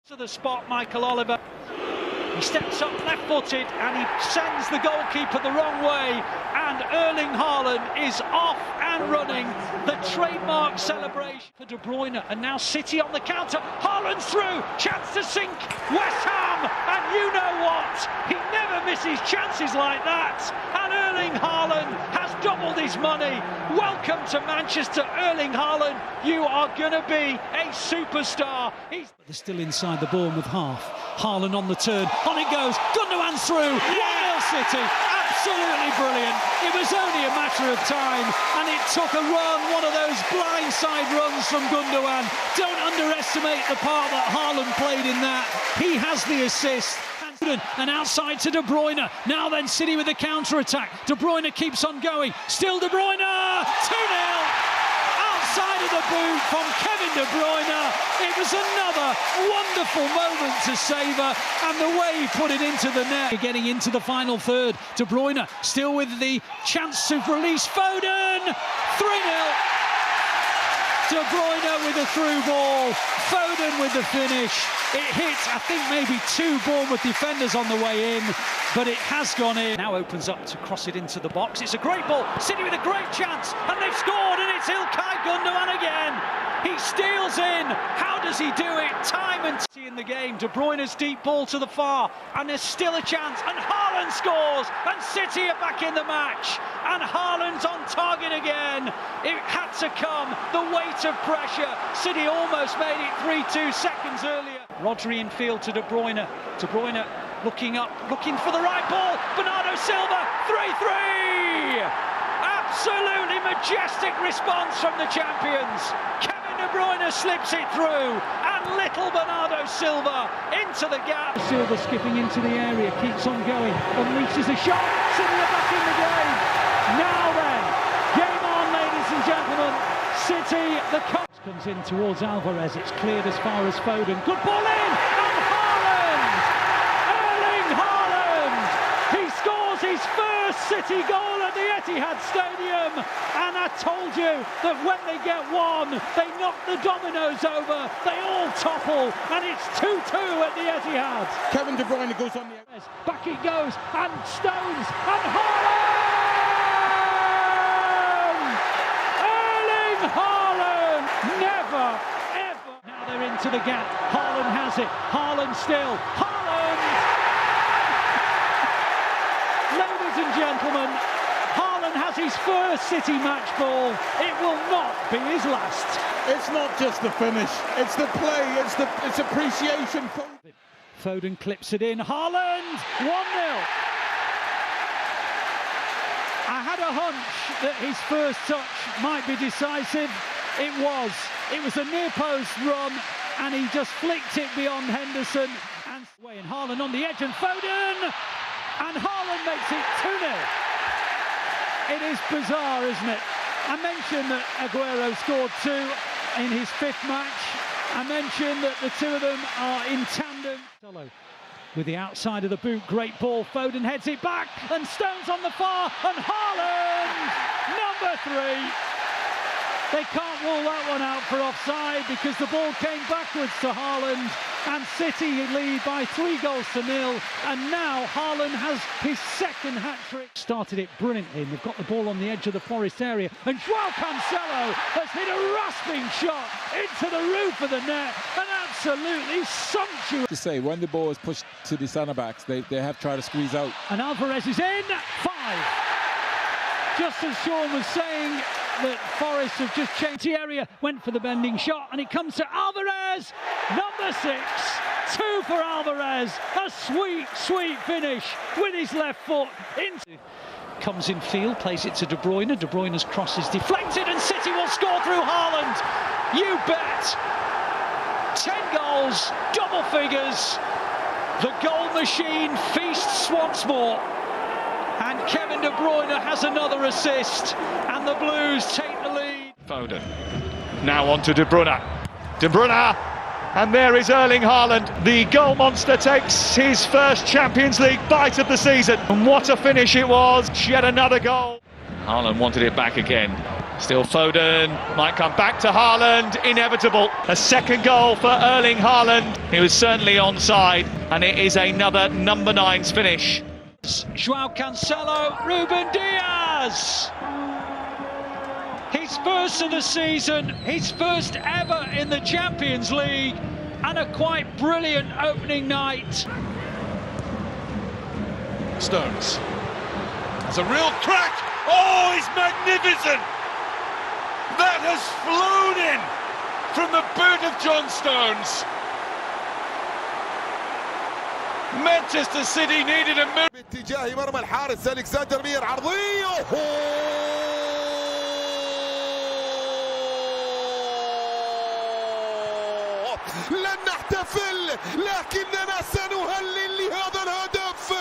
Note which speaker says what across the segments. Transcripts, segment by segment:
Speaker 1: To the spot, Michael Oliver. He steps up left-footed and he sends the goalkeeper the wrong way, and Erling Haaland is off and running. The trademark celebration for De Bruyne, and now City on the counter. Haaland's through, chance to sink West Ham, and you know what? He never misses chances like that, and Erling Haaland has doubled his money. Welcome to Manchester, Erling Haaland. You are going to be a superstar.
Speaker 2: They're still inside the Bournemouth half. Haaland on the turn, on it goes, Gundogan's through, 1-0 City, absolutely brilliant. It was only a matter of time, and it took a run, one of those blindside runs from Gundogan. Don't underestimate the part that Haaland played in that. He has the assist. And outside to De Bruyne. Now then, City with the counter-attack. De Bruyne keeps on going. Still De Bruyne! 2-0! Outside of the boot from Kevin De Bruyne. It was another wonderful moment to savour, and the way he put it into the net. Getting into the final third. De Bruyne still with the chance to release Foden. 3-0. De Bruyne with a through ball. Foden with the finish. It hit, I think, maybe 2 Bournemouth defenders on the way in, but it has gone in. Now opens up to cross it into the box. It's a great ball. City with a great chance, and they've scored, and it's Ilkay Gundogan again. He steals in. How does he do it? Time and in the game. De Bruyne's deep ball to the far, and there's still a chance, and Haaland scores, and City are back in the match, and Haaland's on target again. It had to come, the weight of pressure. City almost made it 3-2 seconds earlier. Rodri in field to De Bruyne. De Bruyne looking up, looking for the right ball. Bernardo Silva, 3-3. Absolutely majestic response from the champions. Kevin De Bruyne slips it through, and little Bernardo Silva into the gap. Silva skipping into the area, keeps on going, unleashes a shot. City are back in the game. Now then, game on, ladies and gentlemen. City, the comes in towards Alvarez. It's cleared as far as Foden. Good ball in, and Haaland! Erling Haaland! He scores his first City goal at the Etihad Stadium, and I told you that when they get one, they knock the dominoes over. They all topple, and it's 2-2 at the Etihad.
Speaker 3: Kevin De Bruyne goes on the
Speaker 2: back it goes, and Stones, and Haaland! Haaland! Never, ever! Now they're into the gap. Haaland has it. Haaland still. Haaland! Ladies and gentlemen, Haaland has his first City match ball. It will not be his last.
Speaker 3: It's not just the finish. It's the play. It's appreciation.
Speaker 2: Foden clips it in. Haaland! 1-0. I had a hunch that his first touch might be decisive. It was. It was a near post run, and he just flicked it beyond Henderson. And Haaland on the edge, and Foden! And Haaland makes it 2-0. It is bizarre, isn't it? I mentioned that Aguero scored 2 in his 5th match. I mentioned that the 2 of them are in tandem. With the outside of the boot, great ball. Foden heads it back, and Stones on the far, and Haaland, number 3. They can't rule that one out for offside because the ball came backwards to Haaland, and City lead by 3-0, and now Haaland has his 2nd hat-trick. Started it brilliantly, and they've got the ball on the edge of the Forest area, and João Cancelo has hit a rasping shot into the roof of the net, and absolutely sumptuous.
Speaker 4: To say, when the ball is pushed to the centre-backs, they have tried to squeeze out.
Speaker 2: And Alvarez is in, 5. Just as Sean was saying, that Forest have just changed the area, went for the bending shot, and it comes to Alvarez, number 6, 2 for Alvarez, a sweet, sweet finish with his left foot. Comes in field, plays it to De Bruyne. De Bruyne's cross is deflected, and City will score through Haaland. You bet. 10 goals, double figures. The goal machine feasts once more. And Kevin De Bruyne has another assist, and the Blues take the lead.
Speaker 5: Foden, now on to De Bruyne. De Bruyne, and there is Erling Haaland. The goal monster takes his first Champions League bite of the season. And what a finish it was, yet another goal. Haaland wanted it back again. Still Foden, might come back to Haaland, inevitable. A second goal for Erling Haaland. He was certainly onside, and it is another number 9's finish.
Speaker 1: Joao Cancelo, Ruben Diaz! His first of the season, his first ever in the Champions League, and a quite brilliant opening night.
Speaker 6: Stones has a real crack. Oh, he's magnificent! That has flown in from the boot of John Stones. Manchester City needed a move.
Speaker 7: باتجاه مرمى الحارس ألكسندر مير عرضية. لن نحتفل لكننا سنهلل لهذا الهدف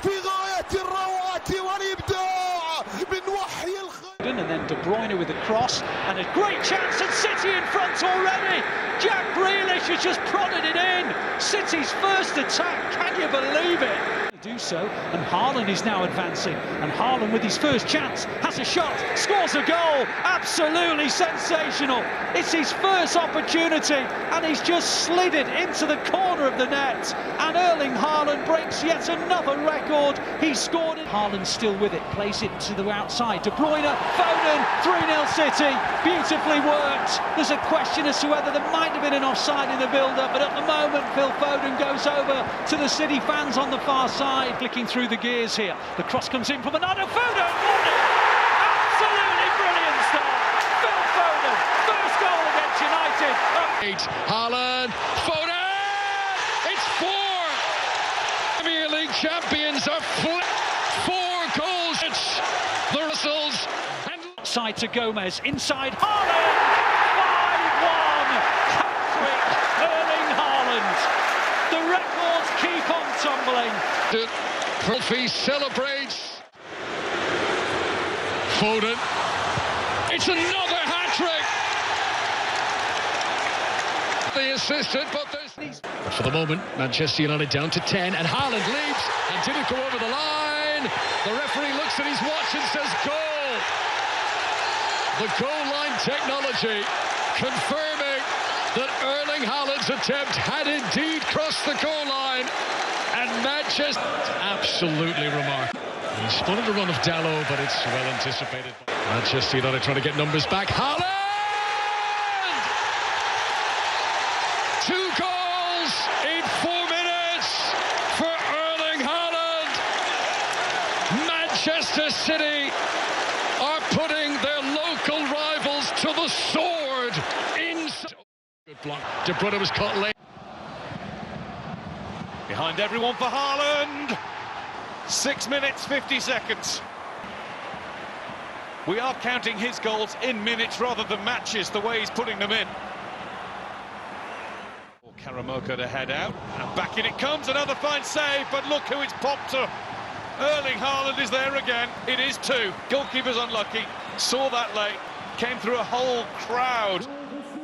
Speaker 7: في غاية الروعة والإبداع من وحي الخير.
Speaker 1: And then De Bruyne with a cross and a great chance, and City in front already. Jack Grealish has just prodded it in. City's first attack, can you believe it? Do so, and Haaland is now advancing, and Haaland with his first chance has a shot, scores a goal. Absolutely sensational. It's his first opportunity, and he's just slid it into the corner of the net, and Erling Haaland breaks yet another record. He scored it. Haaland still with it, plays it to the outside. De Bruyne, Foden, 3-0 City, beautifully worked. There's a question as to whether there might have been an offside in the build-up, but at the moment Phil Foden goes over to the City fans on the far side. Clicking through the gears here. The cross comes in from another Foden. Absolutely brilliant start. Phil Foden, first goal against United.
Speaker 6: Haaland, Foden. It's 4. Premier League champions are 4 goals. It's the Russells.
Speaker 1: Side to Gomez, inside Haaland. 5-1. Hat-trick, Erling Haaland. The records keep on tumbling.
Speaker 6: Trophy celebrates. Foden. It's another hat-trick. The assistant, but for the moment, Manchester United down to 10, and Haaland leaps and didn't go over the line. The referee looks at his watch and says goal. The goal line technology confirming that Erling Haaland's attempt had indeed crossed the goal line, and Manchester absolutely remarkable. He spotted a run of Dalot, but it's well anticipated. Manchester United trying to get numbers back. Haaland! 2 goals in 4 minutes for Erling Haaland. Manchester City are putting their local rivals to the sword. Good block. De Bruyne was caught late. Behind everyone for Haaland. 6 minutes, 50 seconds. We are counting his goals in minutes rather than matches, the way he's putting them in. Karamoko to head out, and back in it comes, another fine save, but look who it's popped to. Erling Haaland is there again. It is 2. Goalkeeper's unlucky. Saw that late. Came through a whole crowd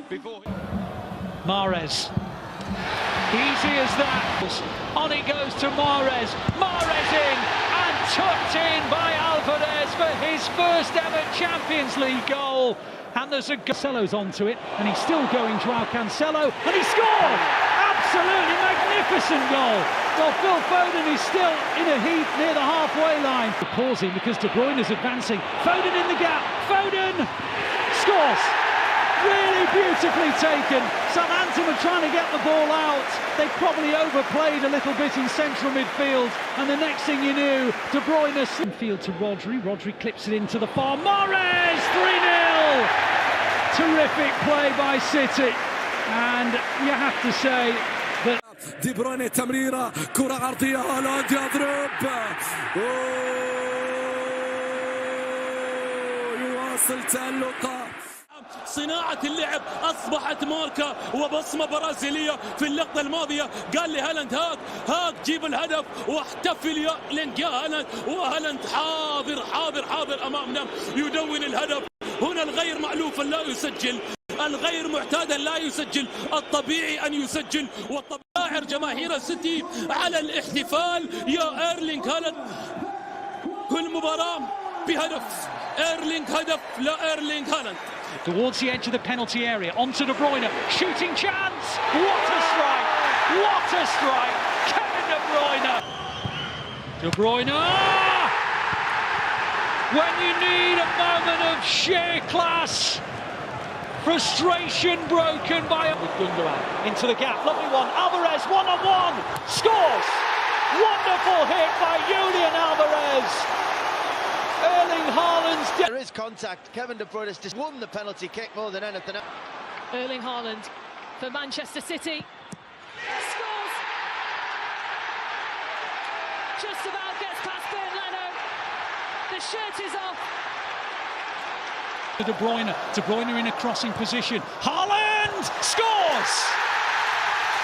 Speaker 6: before.
Speaker 1: Mahrez. Easy as that. On it goes to Mahrez. Mahrez in, and tucked in by Alvarez for his first ever Champions League goal. And there's a Cancelo's onto it, and he's still going, Joao Cancelo, and he scored! Absolutely magnificent goal. Well, Phil Foden is still in a heap near the halfway line. Pausing because De Bruyne is advancing. Foden in the gap. Foden scores. Really beautifully taken. Southampton were trying to get the ball out. They probably overplayed a little bit in central midfield, and the next thing you knew, De Bruyne field to Rodri. Rodri clips it into the far. Mahrez, 3-0. Terrific play by City, and you have to say that
Speaker 8: دي بروين تمريرة كرة عرضية هالاند يضرب يواصل تألقه. صناعة اللعب أصبحت ماركة وبصمة برازيلية. في اللقطة الماضية قال لي هالاند هاك جيب الهدف واحتفل يا لينك يا هالاند، وهالاند حاضر أمامنا يدون الهدف. هنا الغير مألوفا لا يسجل، الغير معتادا لا يسجل، الطبيعي أن يسجل، والطبيعي جماهير السيتي على الاحتفال يا إيرلينغ هالاند. كل مباراة بهدف. ايرلينغ هدف لايرلينغ هالاند.
Speaker 1: Towards the edge of the penalty area, onto De Bruyne, shooting chance. What a strike! What a strike! Kevin De Bruyne. De Bruyne. When you need a moment of sheer class. Frustration broken by Gundogan into the gap. Lovely one. Alvarez one-on-one. Scores. Wonderful hit by Julian Alvarez. Erling Haaland's...
Speaker 9: There is contact. Kevin De Bruyne has just won the penalty kick more than anything else.
Speaker 10: Erling Haaland for Manchester City. Scores! Just about gets past Ben Leno. The shirt is off.
Speaker 2: De Bruyne in a crossing position. Haaland scores!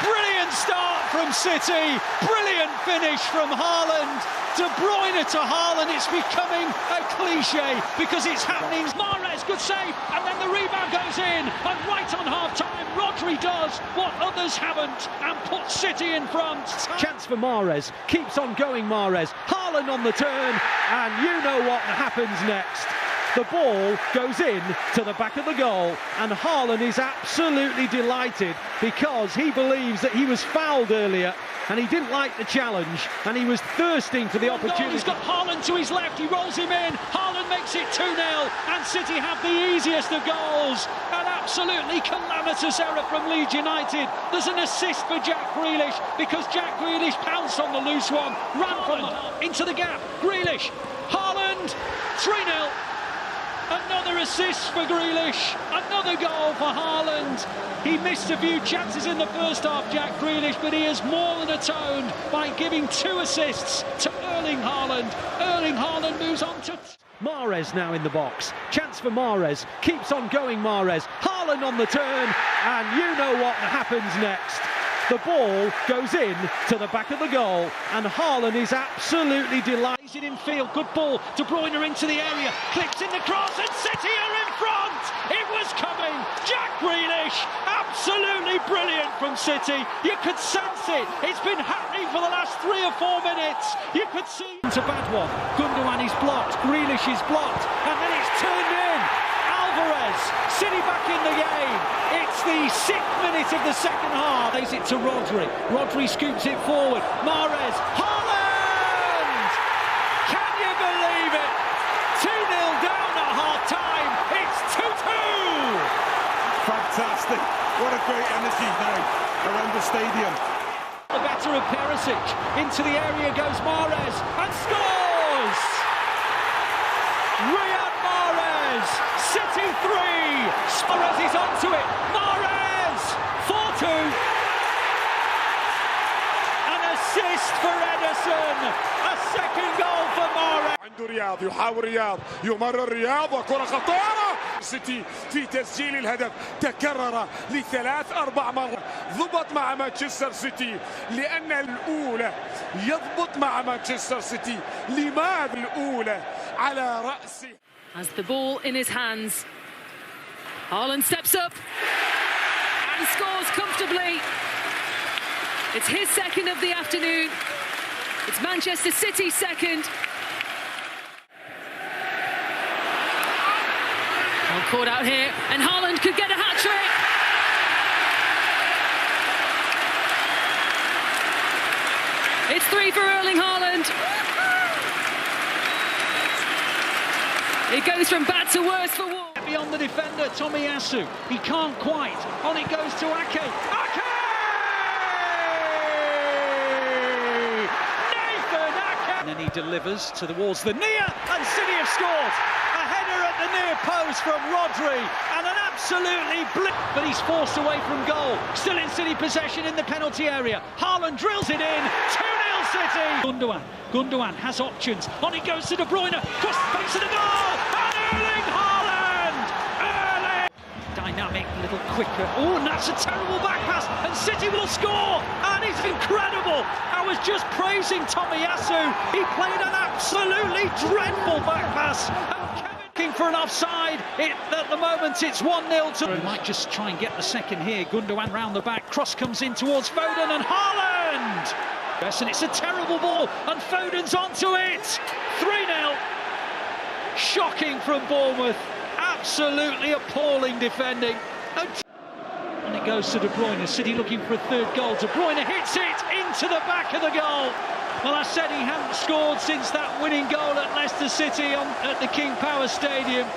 Speaker 2: Brilliant start from City. Brilliant finish from Haaland. De Bruyne to Haaland. It's becoming a cliche because it's happening.
Speaker 1: Mahrez, good save, and then the rebound goes in. And right on half-time, Rodri does what others haven't and puts City in front.
Speaker 11: Chance for Mahrez. Keeps on going, Mahrez. Haaland on the turn, and you know what happens next. The ball goes in to the back of the goal, and Haaland is absolutely delighted because he believes that he was fouled earlier and he didn't like the challenge and he was thirsting for the opportunity.
Speaker 1: He's got Haaland to his left, he rolls him in, Haaland makes it 2-0 and City have the easiest of goals. An absolutely calamitous error from Leeds United. There's an assist for Jack Grealish because Jack Grealish pounced on the loose one, ran from into the gap. Grealish, Haaland, 3-0. Another assist for Grealish, another goal for Haaland. He missed a few chances in the first half, Jack Grealish, but he has more than atoned by giving 2 assists to Erling Haaland. Erling Haaland moves on to...
Speaker 11: Mahrez now in the box. Chance for Mahrez. Keeps on going, Mahrez. Haaland on the turn, and you know what happens next. The ball goes in to the back of the goal, and Haaland is absolutely delighted.
Speaker 1: It in field, good ball. De Bruyne into the area, clicks in the cross, and City are in front. It was coming. Jack Grealish, absolutely brilliant from City. You could sense it. It's been happening for the last 3 or 4 minutes. You could see.
Speaker 2: It's a bad one. Gundogan is blocked. Grealish is blocked, and then it's turned in. Alvarez, City back in the game. It's the 6th minute of the second half. Plays it to Rodri. Rodri scoops it forward. Mahrez, Haaland! Can you believe it? 2-0 down at half-time. It's 2-2.
Speaker 3: Fantastic. What a great energy now around the stadium.
Speaker 1: The better of Perisic. Into the area goes Mahrez and scores! Riyad Mahrez, City 3. Mahrez is onto it. Mahrez, 4-2. An assist for Ederson. A second goal for Mahrez.
Speaker 7: عنده رياض يحاول رياض يمرر رياض وكرة خطيرة. سيتي في تسجيل الهدف تكرر ل3-4 مرات. ضبط مع مانشستر سيتي لأن الأولى يضبط مع مانشستر سيتي. لماذا الأولى على رأسه؟
Speaker 10: Has the ball in his hands. Haaland steps up and scores comfortably. It's his second of the afternoon. It's Manchester City's second. Well, caught out here, and Haaland could get a hat-trick. It's 3 for Erling Haaland. It goes from bad to worse for Wolves.
Speaker 1: Beyond the defender, Tomiyasu. He can't quite. On it goes to Ake. Ake! Nathan Ake!
Speaker 2: And then he delivers towards the near, and City have scored.
Speaker 1: A header at the near post from Rodri, and an absolutely but he's forced away from goal. Still in City possession in the penalty area. Haaland drills it in. 2-0 City. Gundogan has options. On it goes to De Bruyne. Cross the face of the goal. And Erling Haaland. Erling. Dynamic, a little quicker. Oh, and that's a terrible back pass. And City will score. And it's incredible. I was just praising Tomiyasu. He played an absolutely dreadful back pass. Looking for an offside. At the moment, it's 1-0 to...
Speaker 2: He might just try and get the second here. Gundogan round the back. Cross comes in towards Foden, and Haaland!
Speaker 1: Yes, and it's a terrible ball, and Foden's onto it. 3-0.
Speaker 2: Shocking from Bournemouth. Absolutely appalling defending. And it goes to De Bruyne. City looking for a third goal. De Bruyne hits it into the back of the goal. Well, I said he hadn't scored since that winning goal at Leicester City at the King Power Stadium.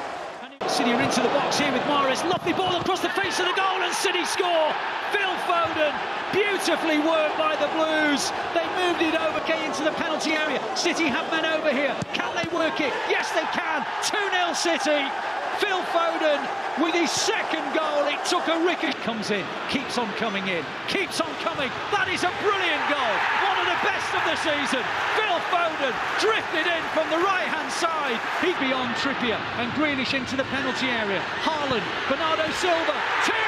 Speaker 2: City are into the box here with Mahrez. Lovely ball across the face of the goal and City score. Phil Foden, beautifully worked by the Blues. They moved it over into the penalty area. City have men over here. Can they work it? Yes, they can. 2-0 City. Phil Foden with his second goal. It took a ricochet. Comes in, keeps on coming in, keeps on coming. That is a brilliant goal. One of the best of the season. Phil Foden drifted in from the right-hand side. He's beyond Trippier and grealish into the penalty area. Haaland, Bernardo Silva, 2-0.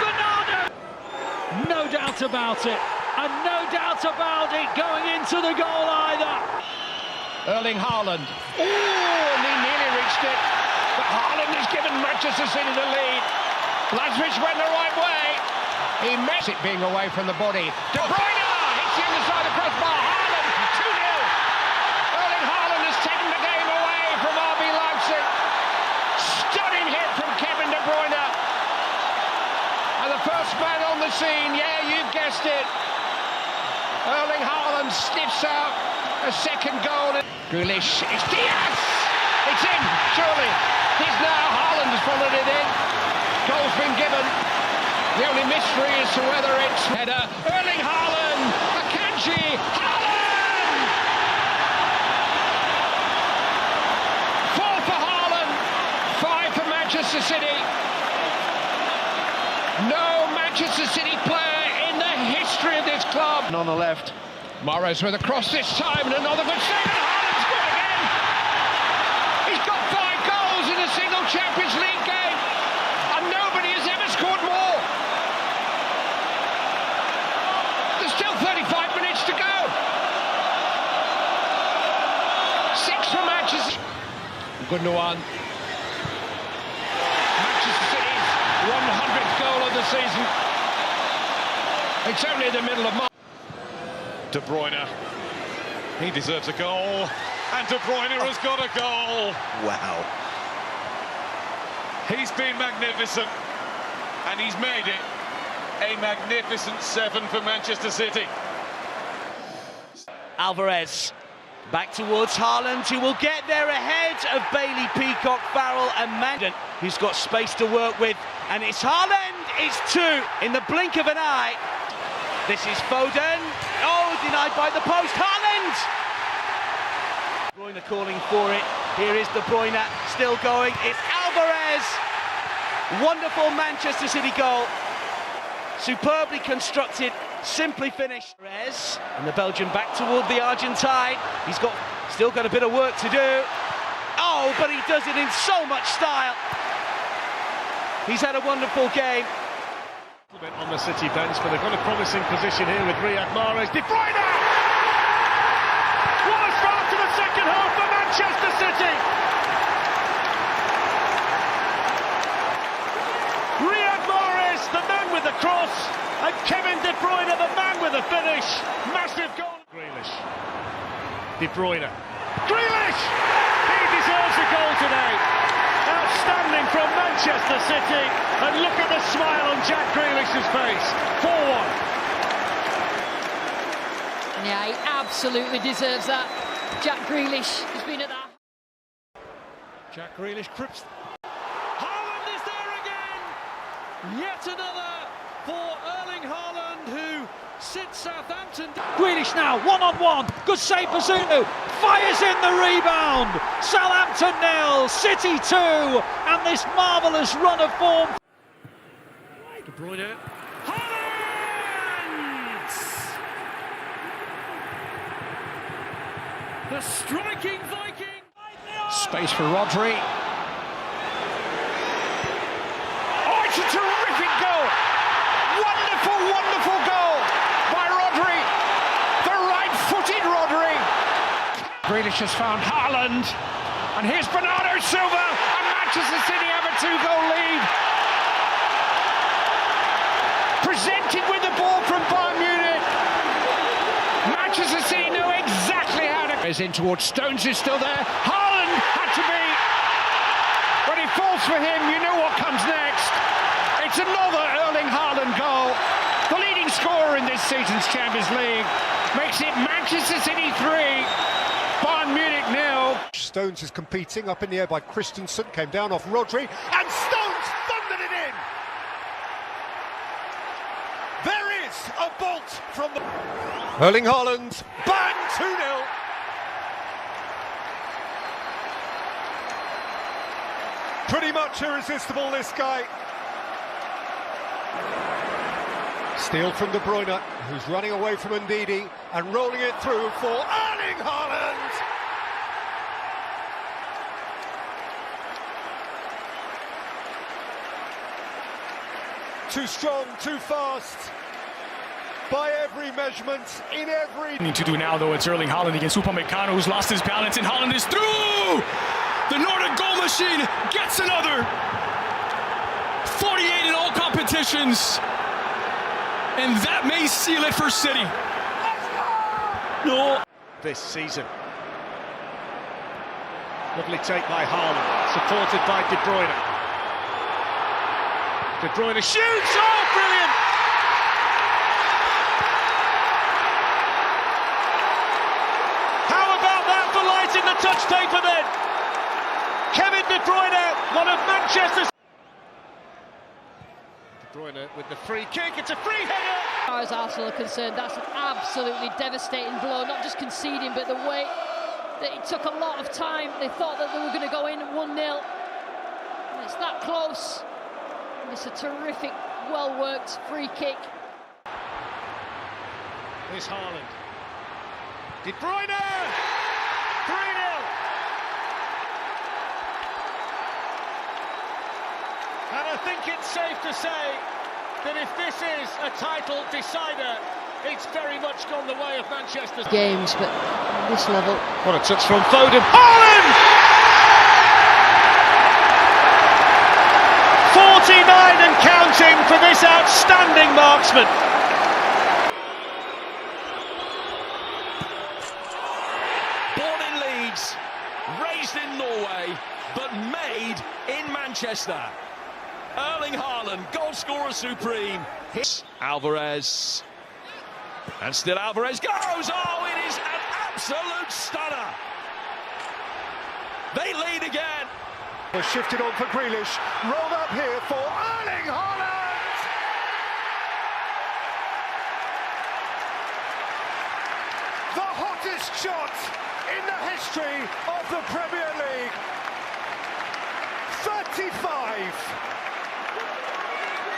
Speaker 2: Bernardo. No doubt about it. And no doubt about it going into the goal either.
Speaker 6: Erling Haaland. Oh, and he nearly reached it. But Haaland has given Manchester City the lead. Lazarus went the right way. He missed it being away from the body. De Bruyne hits the underside of the crossbar. Haaland, 2-0. Erling Haaland has taken the game away from RB Leipzig. Stunning hit from Kevin De Bruyne. And the first man on the scene, yeah, you guessed it. Erling Haaland sniffs out a second goal. Grealish, it's Diaz! It's in, surely. He's now, Haaland has followed it in. Goal's been given. The only mystery is to whether it's header. Erling Haaland, Akanji, Haaland! 4 for Haaland, 5 for Manchester City. No Manchester City player in the history of this club. And on the left, Mahrez with a cross this time, and another good save, and Haaland scored again! He's got 5 goals in a single Champions League game, and nobody has ever scored more. There's still 35 minutes to go. 6 for Manchester. Gundogan. Manchester City's 100th goal of the season. It's only the middle of March.
Speaker 5: De Bruyne, he deserves a goal, and De Bruyne has got a goal.
Speaker 9: Wow.
Speaker 5: He's been magnificent, and he's made it a magnificent 7 for Manchester City.
Speaker 11: Alvarez back towards Haaland, who will get there ahead of Bailey, Peacock, Farrell and Mandan, who's got space to work with, and it's Haaland, it's 2 in the blink of an eye. This is Foden. Oh, denied by the post. Haaland! Bruyne calling for it. Here is De Bruyne, still going. It's Alvarez. Wonderful Manchester City goal. Superbly constructed, simply finished. Mahrez, and the Belgian back toward the Argentine. He's still got a bit of work to do. Oh, but he does it in so much style. He's had a wonderful game.
Speaker 12: On the City bench, but they've got a promising position here with Riyad Mahrez. De Bruyne! What a start to the second half for Manchester City! Riyad Mahrez, the man with the cross, and Kevin De Bruyne, the man with the finish. Massive goal. Grealish. De Bruyne. Grealish! He deserves a goal today. Outstanding from Manchester City, and look at the smile on Jack Grealish's face. 4-1.
Speaker 10: Yeah, he absolutely deserves that. Jack Grealish has been at that.
Speaker 2: Jack Grealish crips. Haaland is there again! Yet another for Erling Haaland, who sits Southampton. Grealish now, 1-on-1. Good save for Zunu. Fires in the rebound. Southampton 0, City 2, and this marvellous run of form.
Speaker 12: De Bruyne.
Speaker 2: Haaland! The striking Viking.
Speaker 6: Space for Rodri. Oh, it's a terrific goal! Wonderful, wonderful goal by Rodri. The right-footed Rodri. Grealish has found Haaland, and here's Bernardo Silva, and Manchester City have a 2-goal lead. Presented with the ball from Bayern Munich. Manchester City know exactly how to... Is in towards Stones, who's still there. Haaland!
Speaker 12: Haaland had to be. When it falls for him, you know what comes next. It's another Erling Haaland goal. The leading scorer in this season's Champions League makes it Manchester City 3, Bayern Munich 0.
Speaker 13: Stones is competing up in the air by Christensen, came down off Rodri, and Stones thundered it in. There is a bolt from the Erling Haaland, bang, 2-0. Pretty much irresistible, this guy. Steal from De Bruyne, who's running away from Ndidi and rolling it through for Erling Haaland. Too strong, too fast, by every measurement, in every...
Speaker 14: Need to do now, though, it's Erling Haaland against Upamecano, who's lost his balance, and Haaland is through! The Nordic goal machine gets another! 48 in all competitions, and that may seal it for City. No.
Speaker 12: This season. Lovely take by Haaland, supported by De Bruyne. De Bruyne shoots! Oh, brilliant! How about that for lighting the touch taper then? Kevin De Bruyne, one of Manchester's... De Bruyne with the free kick, it's a free header!
Speaker 15: As far as Arsenal are concerned, that's an absolutely devastating blow, not just conceding, but the way that it took a lot of time. They thought that they were going to go in 1-0. And it's that close. And it's a terrific, well-worked free kick.
Speaker 12: Here's Haaland. De Bruyne! 3-0! And I think it's safe to say that if this is a title decider, it's very much gone the way of Manchester's
Speaker 15: games, but at this level.
Speaker 12: What a touch from Foden. Haaland! 49 and counting for this outstanding marksman.
Speaker 1: Born in Leeds, raised in Norway, but made in Manchester. Erling Haaland, goal scorer supreme. Alvarez. And still Alvarez goes. Oh, it is an absolute stunner. They lead again.
Speaker 13: Shifted on for Grealish, rolled up here for Erling Haaland! The hottest shot in the history of the Premier League. 35.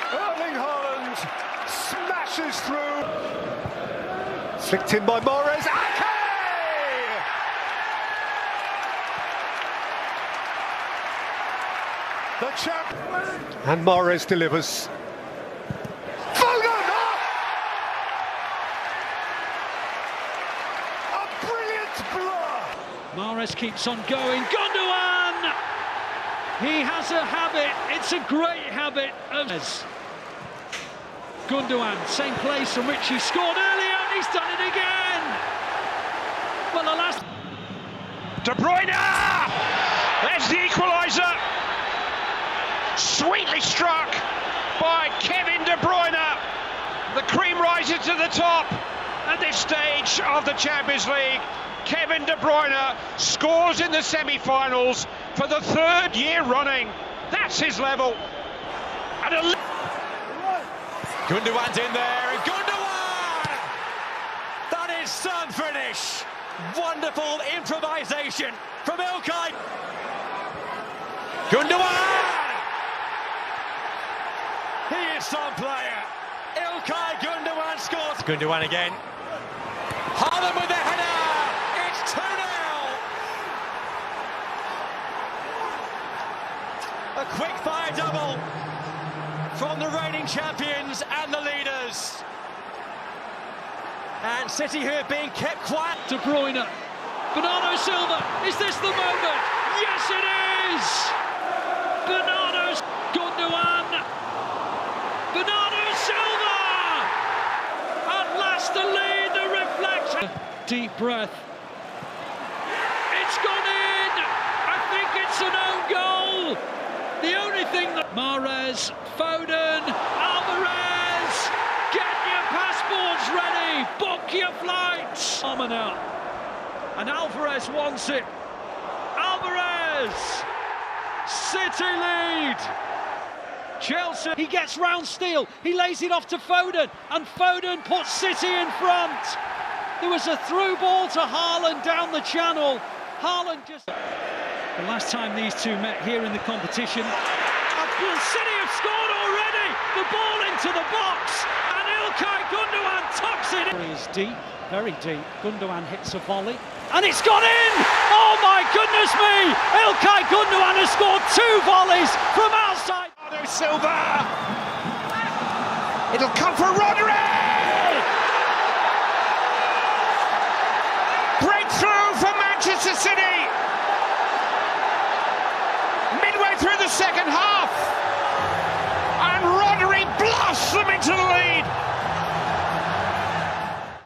Speaker 13: Erling Haaland smashes through. Flicked in by Mahrez. The champ. And Mahrez delivers. Foden! A brilliant blur.
Speaker 2: Mahrez keeps on going. Gundogan! He has a habit. It's a great habit of... Gundogan, same place from which he scored earlier, and he's done it again. Well, the last...
Speaker 12: De Bruyne! There's the equaliser. Sweetly struck by Kevin De Bruyne. The cream rises to the top at this stage of the Champions League. Kevin De Bruyne scores in the semi-finals for the third year running. That's his level. And
Speaker 1: Gundogan's in there, and Gundogan! That is sun finish. Wonderful improvisation from Ilkay. Gundogan! He is some player. Ilkay Gundogan scores. Gundogan again. Haaland with the header. It's 2-0. A quick-fire double from the reigning champions and the leaders. And City here being kept quiet.
Speaker 2: De Bruyne. Bernardo Silva. Is this the moment? Yes, it is. Bernardo. Gundogan. Bernardo Silva! At last the lead, the reflection. Deep breath. It's gone in!
Speaker 1: thing that Mahrez, Foden, Alvarez, get your passports ready, book your flights. Now. And Alvarez wants it. Alvarez, City lead. Chelsea, he gets round Steele, he lays it off to Foden, and Foden puts City in front. There was a through ball to Haaland down the channel. Haaland just... The last time these two met here in the competition, City have scored already. The ball into the box, and İlkay Gündoğan tucks it in. Is deep, very deep. Gündoğan hits a volley, and it's gone in. Oh my goodness me! İlkay Gündoğan has scored 2 volleys from outside.
Speaker 12: Silva. It'll come for Rodri. Breakthrough for Manchester City. Midway through the second half, and Rodri blasts them into the lead.